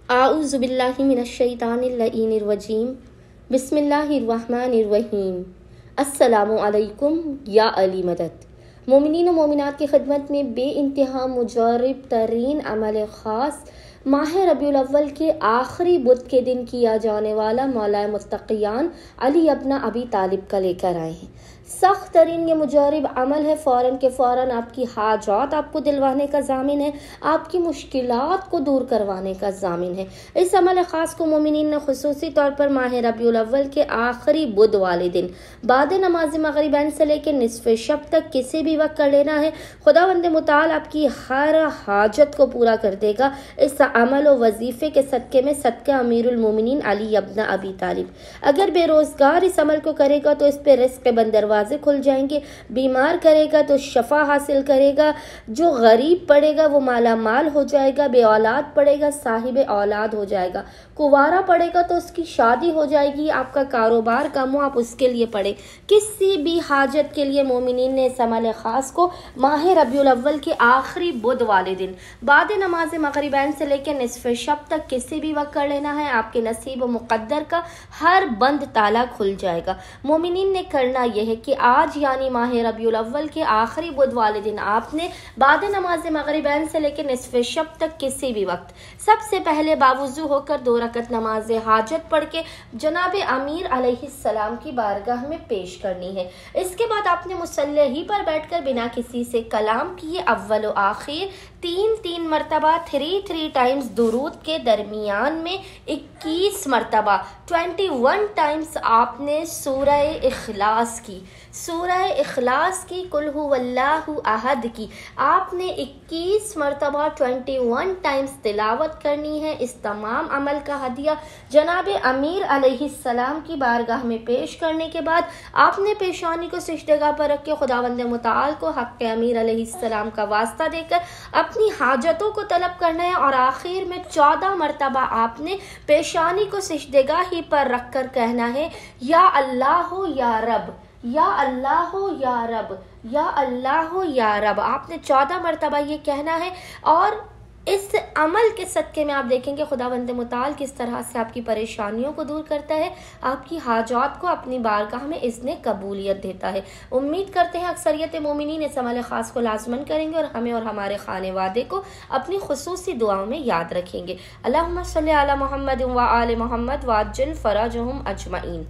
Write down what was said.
आऊज़ुबिल्लाहि मिनश्शैतानिर्रजीम बिस्मिल्लाहिर्रहमानिर्रहीम। अस्सलामु अलैकुम या अली मदद। मोमिनीन व मोमिनात की खिदमत में बे इंतहा मुजरब तरीन अमल ख़ास माह रबीउल अव्वल के आखिरी बुध के दिन किया जाने वाला मौला मुत्तक़ियान अली इब्न अबी तालिब का लेकर आए हैं। सख्त तरीन ये मुजरब अमल है। फ़ौरन के फ़ौरन आपकी हाजात आपको दिलवाने का ज़ामिन है, आपकी मुश्किलात को दूर करवाने का ज़ामिन है। इस अमल ख़ास को मोमिनीन ने खुसूसी तौर पर माह रबीउल अव्वल के आखिरी बुध वाले दिन बाद नमाज मगरिबैन से लेकर निसफ शब तक किसी भी वक्त कर लेना है। खुदावंद मुताल आपकी हर हाजत को पूरा कर देगा। इस अमल व वजीफ़े के सदक़े में सदका अमीरुल मोमिनीन अली इब्न अबी तालिब। अगर बेरोज़गार इस अमल को करेगा तो इस पर रिज़्क़ बंद दरवाजे खुल जाएंगे। बीमार करेगा तो शफा हासिल करेगा। जो गरीब पड़ेगा वो माला माल हो जाएगा। बे औलाद पड़ेगा साहिब औलाद हो जाएगा। कुंवारा पड़ेगा तो उसकी शादी हो जाएगी। आपका कारोबार कम हो आप उसके लिए पढ़े। किसी भी हाजत के लिए मोमिनीन ने इस अमल ख़ास को माह रबीउल अव्वल के आखिरी बुध वाले दिन बाद नमाज मगरिबैन से लेकर निसफ शब तक किसी भी वक्त कर लेना है। आपके नसीब व मुक़द्दर का हर बंद ताला खुल जाएगा। मोमिनीन ने करना यह है कि आज यानी माह रबीउल अव्वल के आखिरी बुध वाले दिन आपने बाद नमाज मगरिबैन से लेकर निसफ शब तक किसी भी वक्त सबसे पहले बावुज़ू होकर 2 रकत नमाज हाजत पढ़ के जनाब अमीर अलैहिस्सलाम की बारगाह में पेश करनी है। इसके बाद आपने मुसल्ले ही पर बैठकर बिना किसी से कलाम किए अव्वल व आखिर 3 मरतबा 3 टाइम्स दुरूद के दरमियान में 21 मरतबा 21 टाइम्स आपने सूरह इखलास की कुल हुवल्लाहु अहद की आपने 21 मरतबा 21 टाइम्स तिलावत करनी है। इस तमाम अमल का हदिया जनाब अमीर अलैहिस्सलाम की बारगाह में पेश करने के बाद आपने पेशानी को सिजदेगाह पर रख के खुदावंद मुताल को हक़ अमीर अलैहिस्सलाम का वास्ता देकर अपनी हाजतों को तलब करना है। और आखिर में 14 मरतबा आपने पेशानी को सिजदेगाह ही पर रख कर कहना है, या अल्लाह या रब, या अल्लाह या रब, या अल्लाह या रब। आपने 14 मरतबा ये कहना है। और इस अमल के सदक़े में आप देखेंगे खुदावंद मुताल किस तरह से आपकी परेशानियों को दूर करता है, आपकी हाजात को अपनी बारगाह में इसने कबूलियत देता है। उम्मीद करते हैं अक्सरियत मोमिनीन इस अमल ख़ास को लाज़मन करेंगे और हमें और हमारे खानेवादे को अपनी खुसूसी दुआओं में याद रखेंगे। अल्लाहुम्मा सल्ली अला मुहम्मद व आले मुहम्मद वाज्जिल फ़रजहुम अजमईन।